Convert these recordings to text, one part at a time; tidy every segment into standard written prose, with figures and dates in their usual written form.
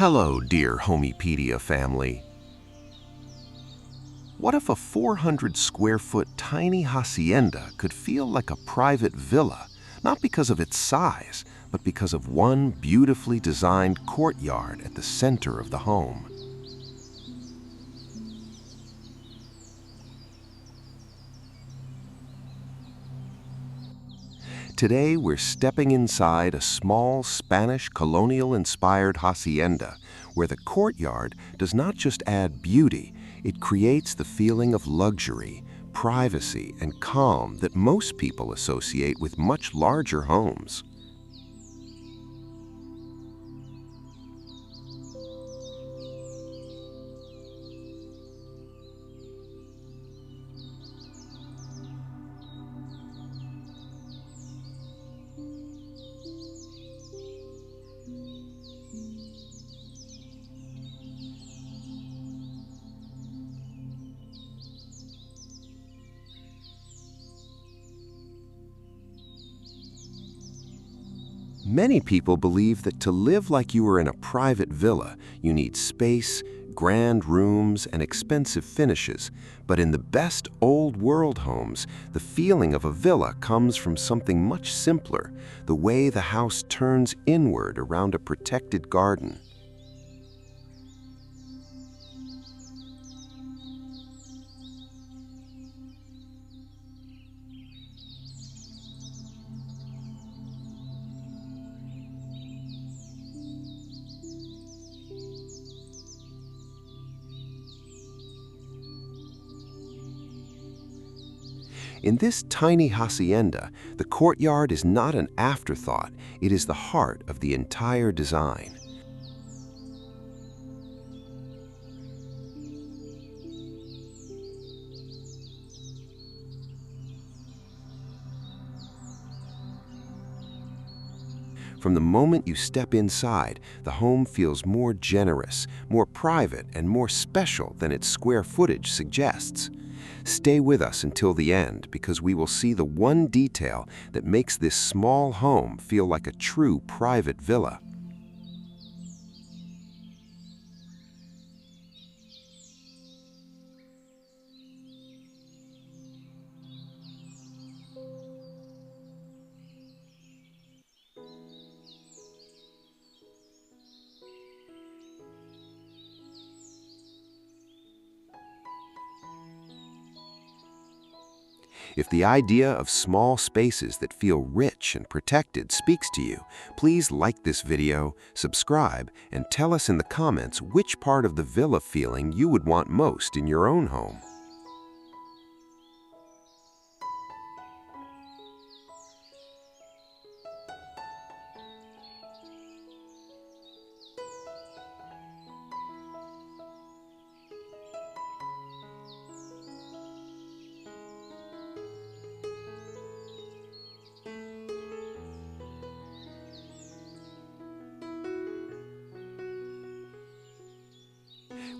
Hello, dear Homypedia family. What if a 400 square foot tiny hacienda could feel like a private villa, not because of its size, but because of one beautifully designed courtyard at the center of the home? Today, we're stepping inside a small Spanish colonial-inspired hacienda, where the courtyard does not just add beauty, it creates the feeling of luxury, privacy, and calm that most people associate with much larger homes. Many people believe that to live like you are in a private villa, you need space, grand rooms, and expensive finishes. But in the best old-world homes, the feeling of a villa comes from something much simpler, the way the house turns inward around a protected garden. In this tiny hacienda, the courtyard is not an afterthought, it is the heart of the entire design. From the moment you step inside, the home feels more generous, more private, and more special than its square footage suggests. Stay with us until the end, because we will see the one detail that makes this small home feel like a true private villa. If the idea of small spaces that feel rich and protected speaks to you, please like this video, subscribe, and tell us in the comments which part of the villa feeling you would want most in your own home.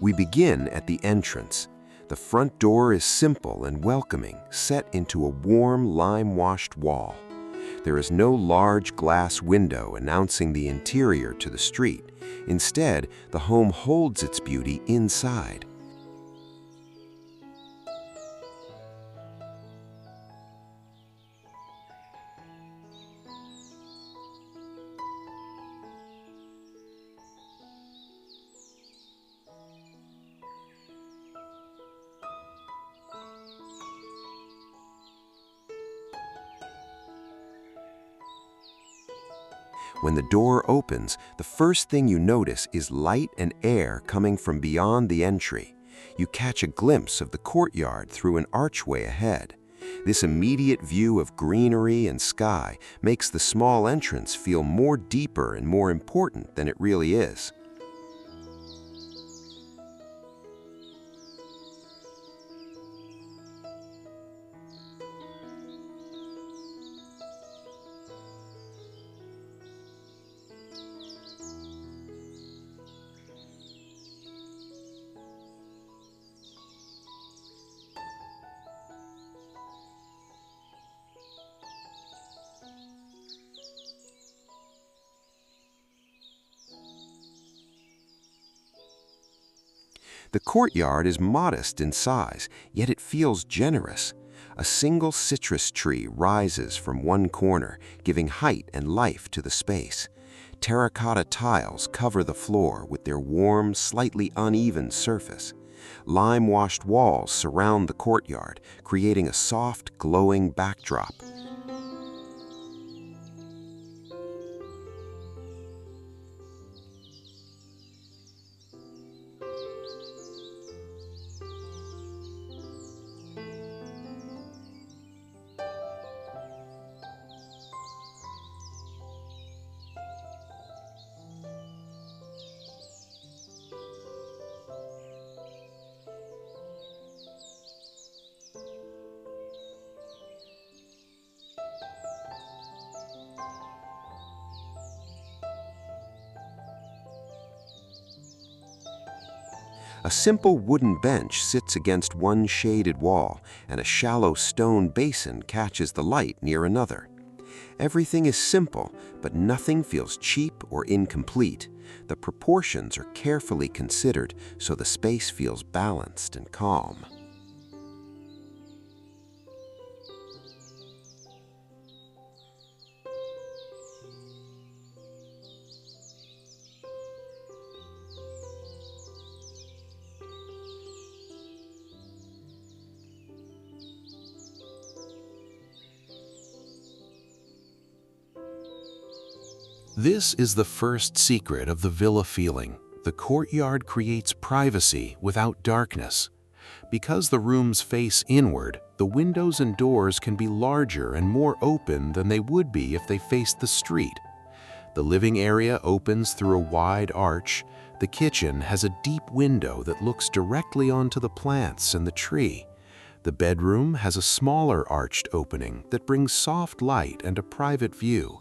We begin at the entrance. The front door is simple and welcoming, set into a warm lime-washed wall. There is no large glass window announcing the interior to the street. Instead, the home holds its beauty inside. When the door opens, the first thing you notice is light and air coming from beyond the entry. You catch a glimpse of the courtyard through an archway ahead. This immediate view of greenery and sky makes the small entrance feel more deeper and more important than it really is. The courtyard is modest in size, yet it feels generous. A single citrus tree rises from one corner, giving height and life to the space. Terracotta tiles cover the floor with their warm, slightly uneven surface. Lime-washed walls surround the courtyard, creating a soft, glowing backdrop. A simple wooden bench sits against one shaded wall, and a shallow stone basin catches the light near another. Everything is simple, but nothing feels cheap or incomplete. The proportions are carefully considered, so the space feels balanced and calm. This is the first secret of the villa feeling. The courtyard creates privacy without darkness. Because the rooms face inward, the windows and doors can be larger and more open than they would be if they faced the street. The living area opens through a wide arch. The kitchen has a deep window that looks directly onto the plants and the tree. The bedroom has a smaller arched opening that brings soft light and a private view.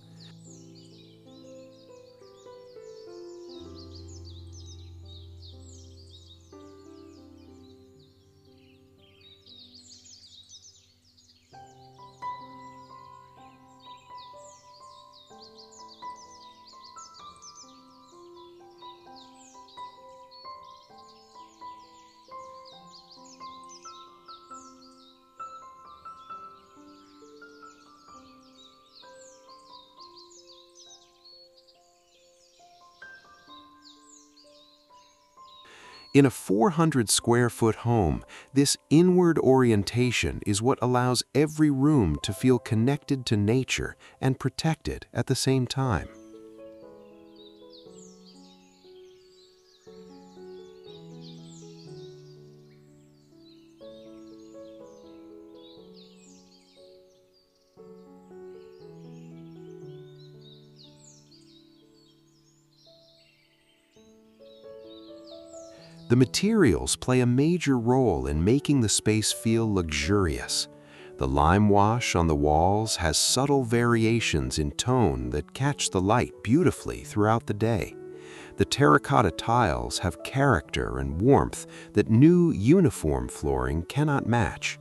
In a 400-square-foot home, this inward orientation is what allows every room to feel connected to nature and protected at the same time. The materials play a major role in making the space feel luxurious. The lime wash on the walls has subtle variations in tone that catch the light beautifully throughout the day. The terracotta tiles have character and warmth that new uniform flooring cannot match.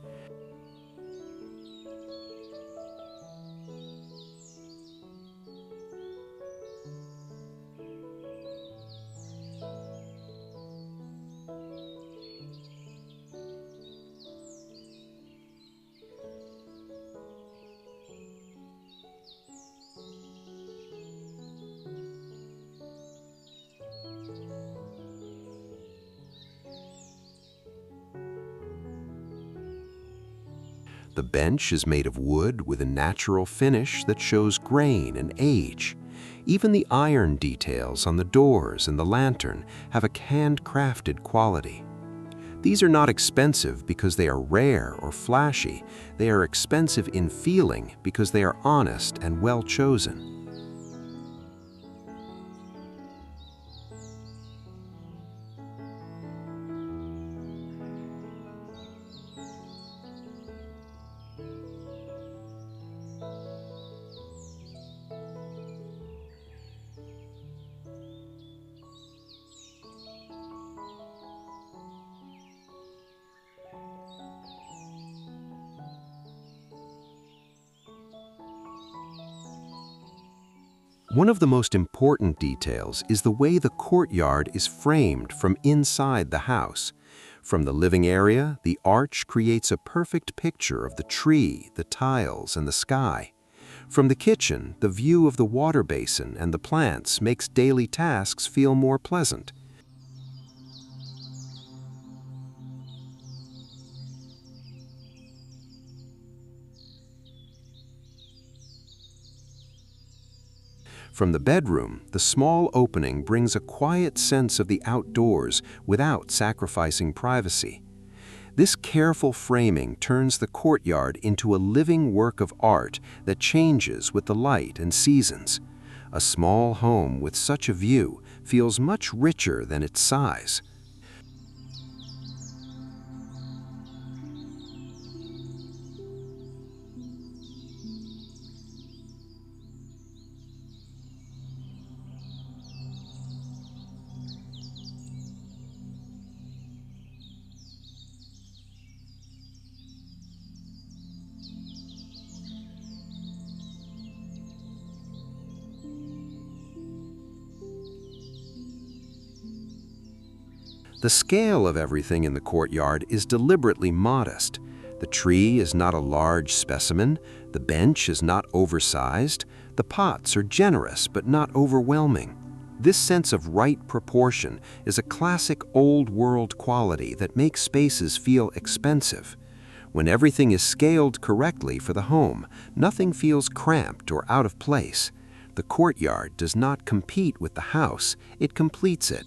The bench is made of wood with a natural finish that shows grain and age. Even the iron details on the doors and the lantern have a handcrafted quality. These are not expensive because they are rare or flashy. They are expensive in feeling because they are honest and well chosen. One of the most important details is the way the courtyard is framed from inside the house. From the living area, the arch creates a perfect picture of the tree, the tiles, and the sky. From the kitchen, the view of the water basin and the plants makes daily tasks feel more pleasant. From the bedroom, the small opening brings a quiet sense of the outdoors without sacrificing privacy. This careful framing turns the courtyard into a living work of art that changes with the light and seasons. A small home with such a view feels much richer than its size. The scale of everything in the courtyard is deliberately modest. The tree is not a large specimen, the bench is not oversized, the pots are generous but not overwhelming. This sense of right proportion is a classic old-world quality that makes spaces feel expensive. When everything is scaled correctly for the home, nothing feels cramped or out of place. The courtyard does not compete with the house, it completes it.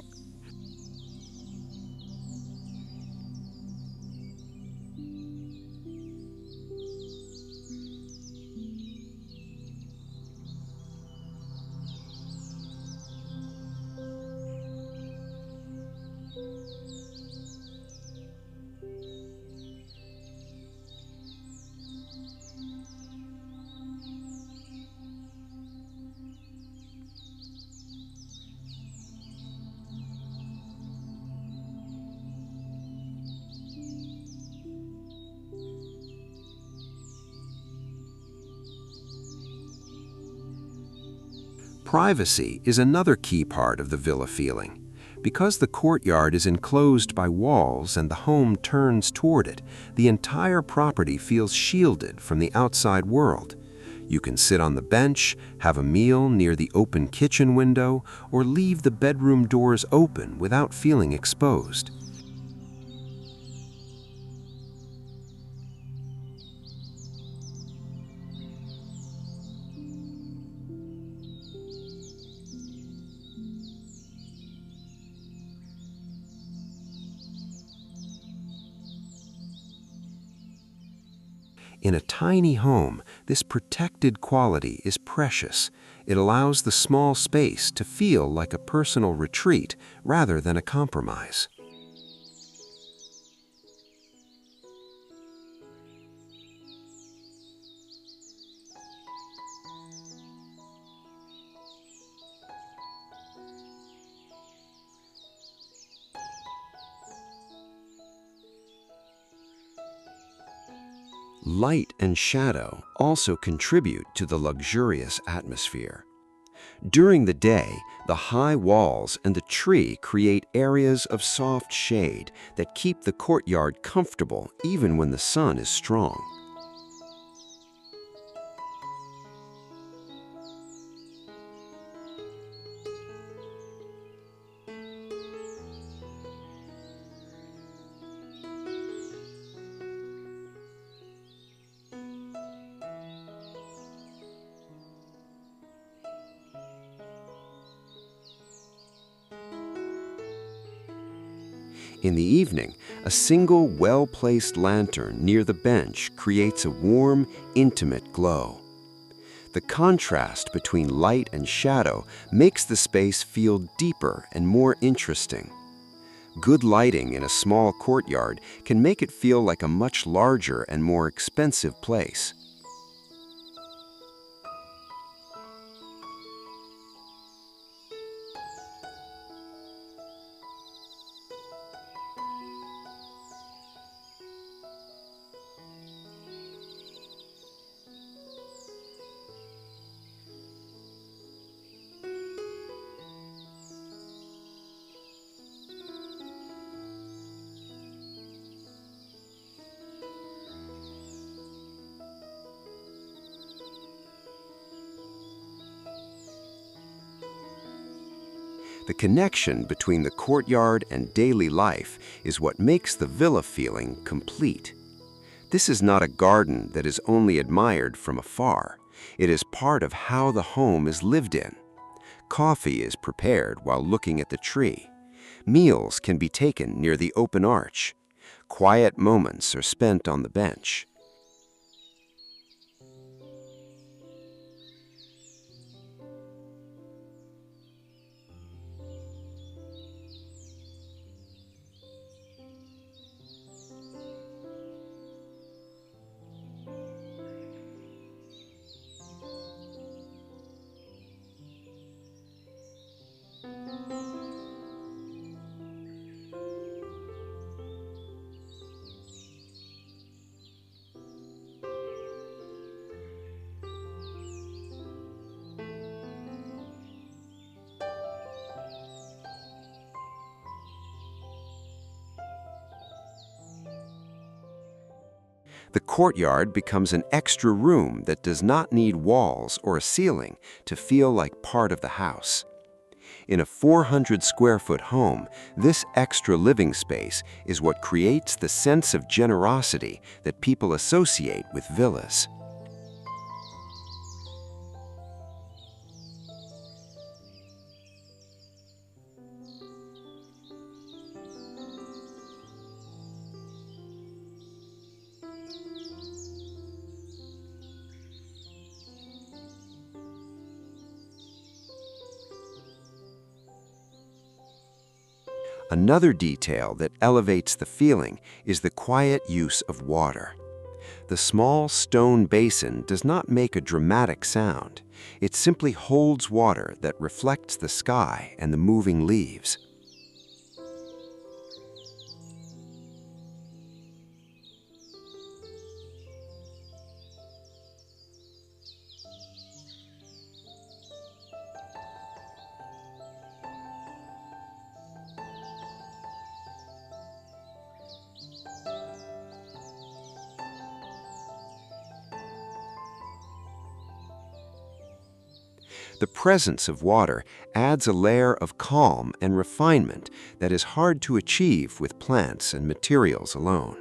Privacy is another key part of the villa feeling. Because the courtyard is enclosed by walls and the home turns toward it, the entire property feels shielded from the outside world. You can sit on the bench, have a meal near the open kitchen window, or leave the bedroom doors open without feeling exposed. In a tiny home, this protected quality is precious. It allows the small space to feel like a personal retreat rather than a compromise. Light and shadow also contribute to the luxurious atmosphere. During the day, the high walls and the tree create areas of soft shade that keep the courtyard comfortable even when the sun is strong. In the evening, a single well-placed lantern near the bench creates a warm, intimate glow. The contrast between light and shadow makes the space feel deeper and more interesting. Good lighting in a small courtyard can make it feel like a much larger and more expensive place. The connection between the courtyard and daily life is what makes the villa feeling complete. This is not a garden that is only admired from afar. It is part of how the home is lived in. Coffee is prepared while looking at the tree. Meals can be taken near the open arch. Quiet moments are spent on the bench. The courtyard becomes an extra room that does not need walls or a ceiling to feel like part of the house. In a 400-square-foot home, this extra living space is what creates the sense of generosity that people associate with villas. Another detail that elevates the feeling is the quiet use of water. The small stone basin does not make a dramatic sound. It simply holds water that reflects the sky and the moving leaves. The presence of water adds a layer of calm and refinement that is hard to achieve with plants and materials alone.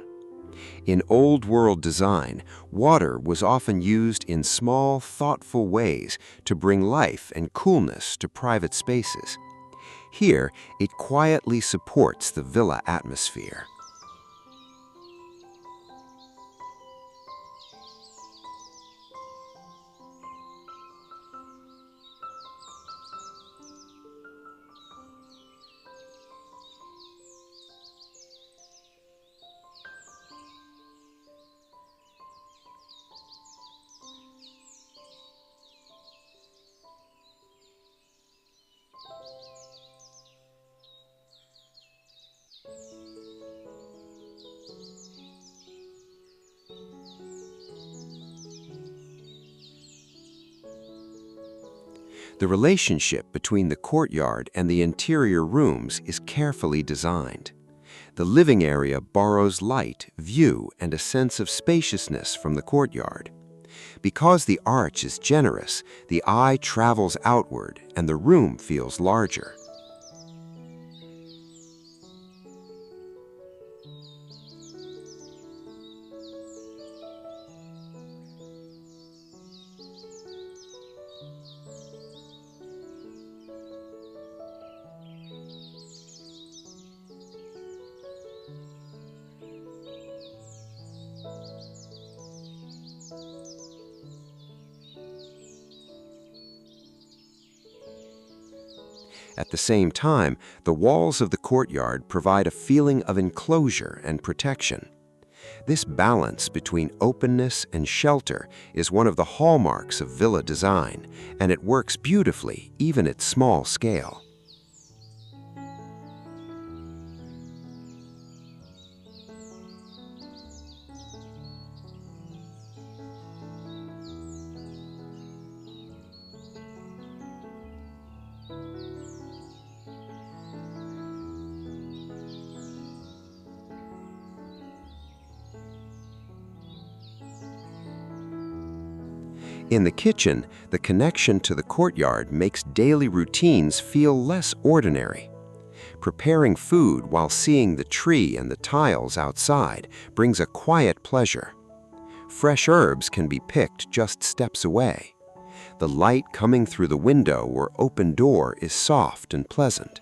In Old World design, water was often used in small, thoughtful ways to bring life and coolness to private spaces. Here, it quietly supports the villa atmosphere. The relationship between the courtyard and the interior rooms is carefully designed. The living area borrows light, view, and a sense of spaciousness from the courtyard. Because the arch is generous, the eye travels outward and the room feels larger. At the same time, the walls of the courtyard provide a feeling of enclosure and protection. This balance between openness and shelter is one of the hallmarks of villa design, and it works beautifully even at small scale. In the kitchen, the connection to the courtyard makes daily routines feel less ordinary. Preparing food while seeing the tree and the tiles outside brings a quiet pleasure. Fresh herbs can be picked just steps away. The light coming through the window or open door is soft and pleasant.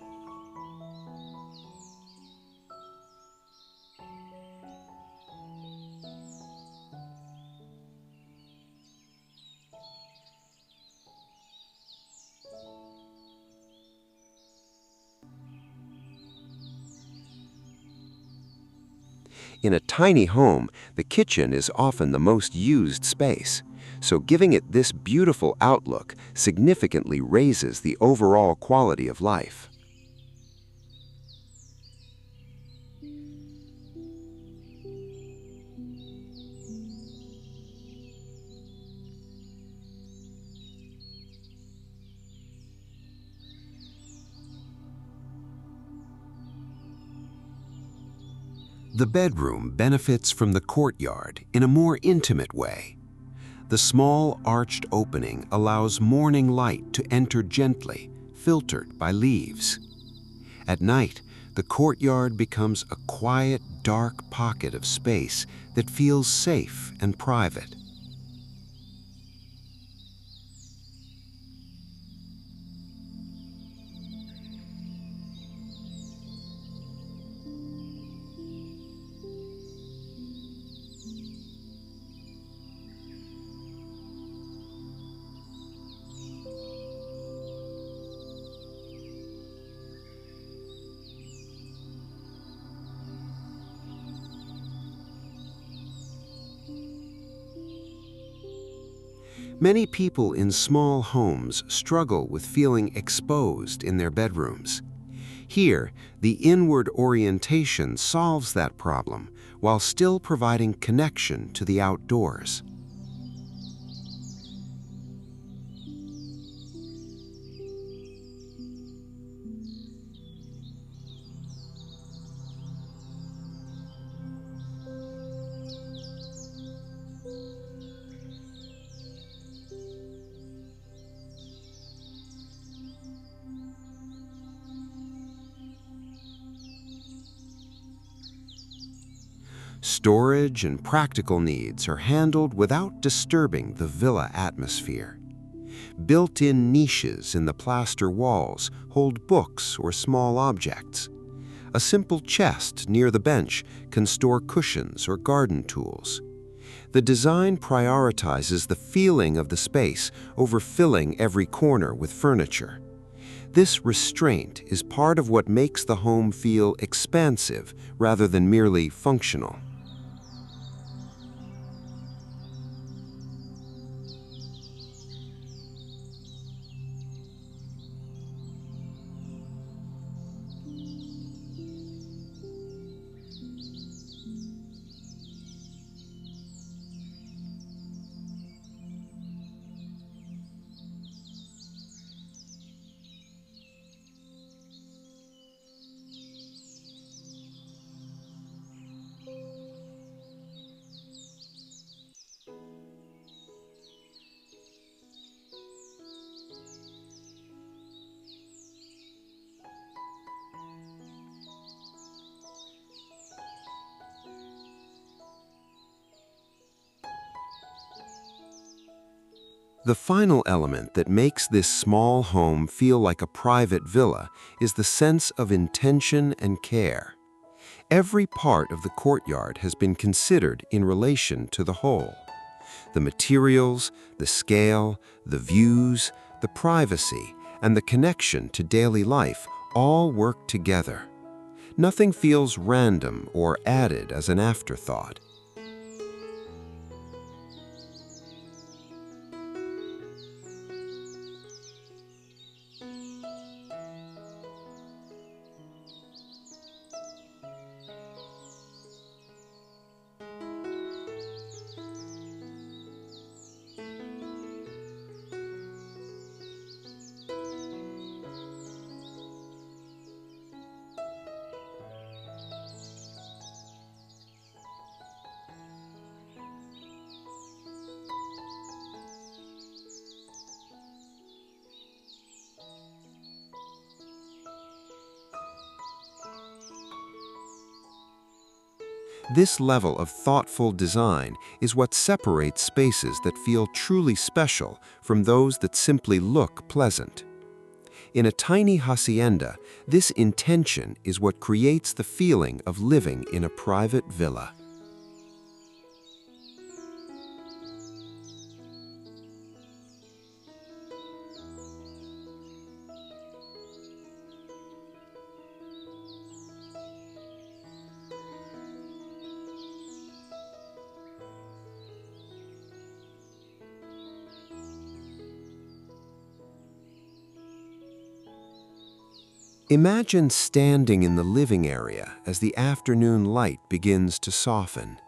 In a tiny home, the kitchen is often the most used space, so giving it this beautiful outlook significantly raises the overall quality of life. The bedroom benefits from the courtyard in a more intimate way. The small arched opening allows morning light to enter gently, filtered by leaves. At night, the courtyard becomes a quiet, dark pocket of space that feels safe and private. Many people in small homes struggle with feeling exposed in their bedrooms. Here, the inward orientation solves that problem while still providing connection to the outdoors. Storage and practical needs are handled without disturbing the villa atmosphere. Built-in niches in the plaster walls hold books or small objects. A simple chest near the bench can store cushions or garden tools. The design prioritizes the feeling of the space over filling every corner with furniture. This restraint is part of what makes the home feel expansive rather than merely functional. The final element that makes this small home feel like a private villa is the sense of intention and care. Every part of the courtyard has been considered in relation to the whole. The materials, the scale, the views, the privacy, and the connection to daily life all work together. Nothing feels random or added as an afterthought. This level of thoughtful design is what separates spaces that feel truly special from those that simply look pleasant. In a tiny hacienda, this intention is what creates the feeling of living in a private villa. Imagine standing in the living area as the afternoon light begins to soften.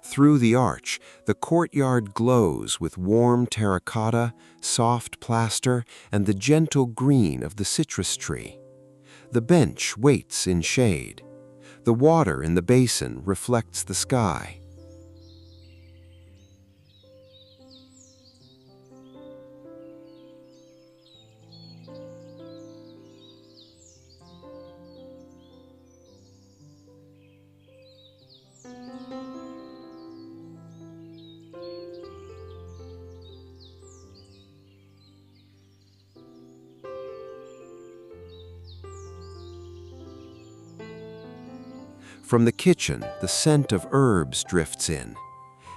Through the arch, the courtyard glows with warm terracotta, soft plaster, and the gentle green of the citrus tree. The bench waits in shade. The water in the basin reflects the sky. From the kitchen, the scent of herbs drifts in.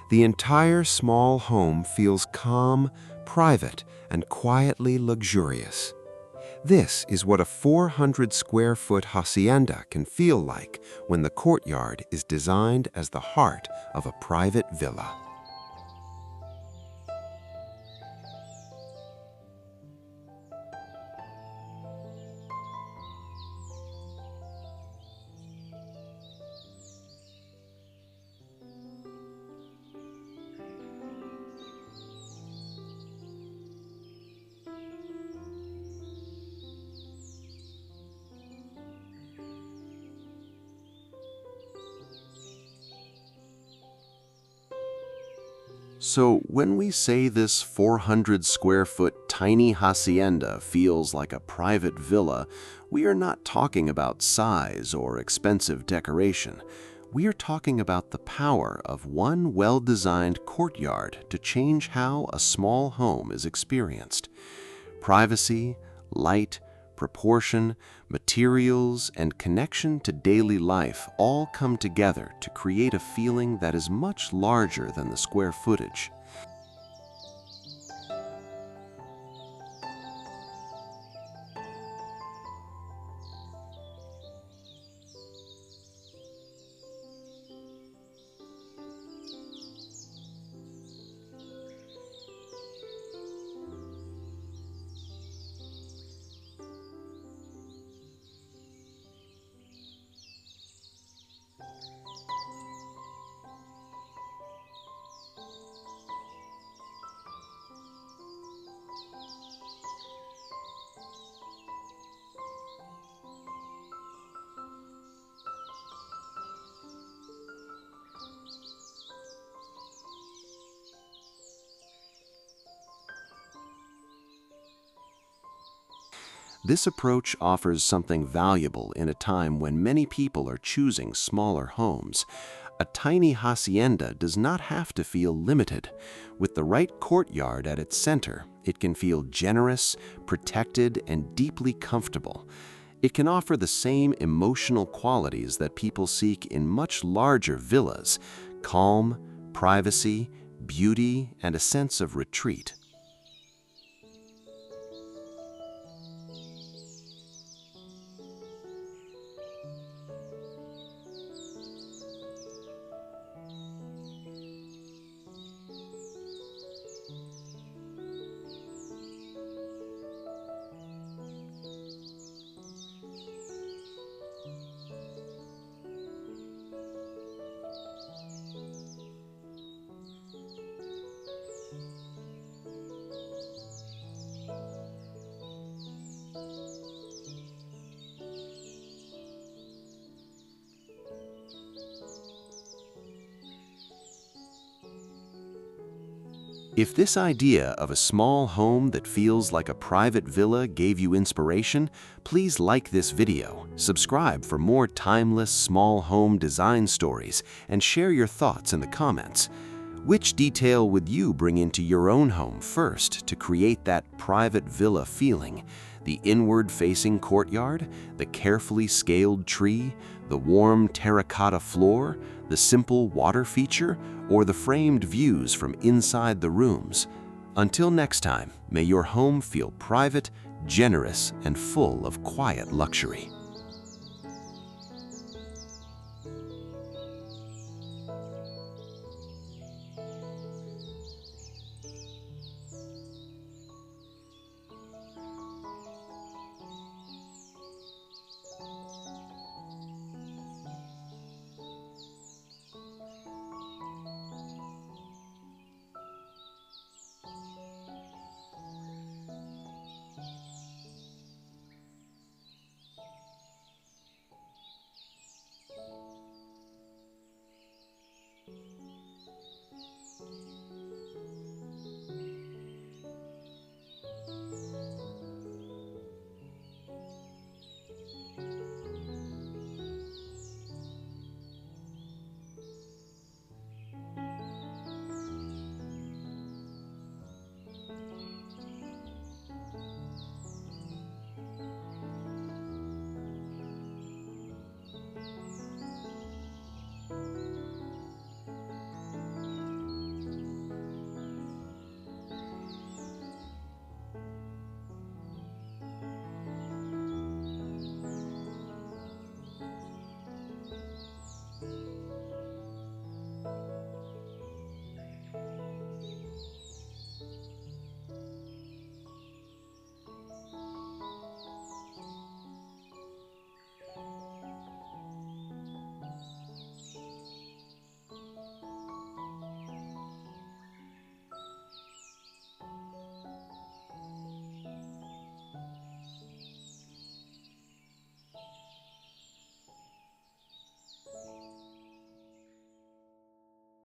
The entire small home feels calm, private, and quietly luxurious. This is what a 400-square-foot hacienda can feel like when the courtyard is designed as the heart of a private villa. So when we say this 400-square-foot tiny hacienda feels like a private villa, we are not talking about size or expensive decoration. We are talking about the power of one well-designed courtyard to change how a small home is experienced. Privacy, light, proportion, materials, and connection to daily life all come together to create a feeling that is much larger than the square footage. This approach offers something valuable in a time when many people are choosing smaller homes. A tiny hacienda does not have to feel limited. With the right courtyard at its center, it can feel generous, protected, and deeply comfortable. It can offer the same emotional qualities that people seek in much larger villas: calm, privacy, beauty, and a sense of retreat. If this idea of a small home that feels like a private villa gave you inspiration, please like this video, subscribe for more timeless small home design stories, and share your thoughts in the comments. Which detail would you bring into your own home first to create that private villa feeling? The inward-facing courtyard, the carefully scaled tree, the warm terracotta floor, the simple water feature, or the framed views from inside the rooms? Until next time, may your home feel private, generous, and full of quiet luxury.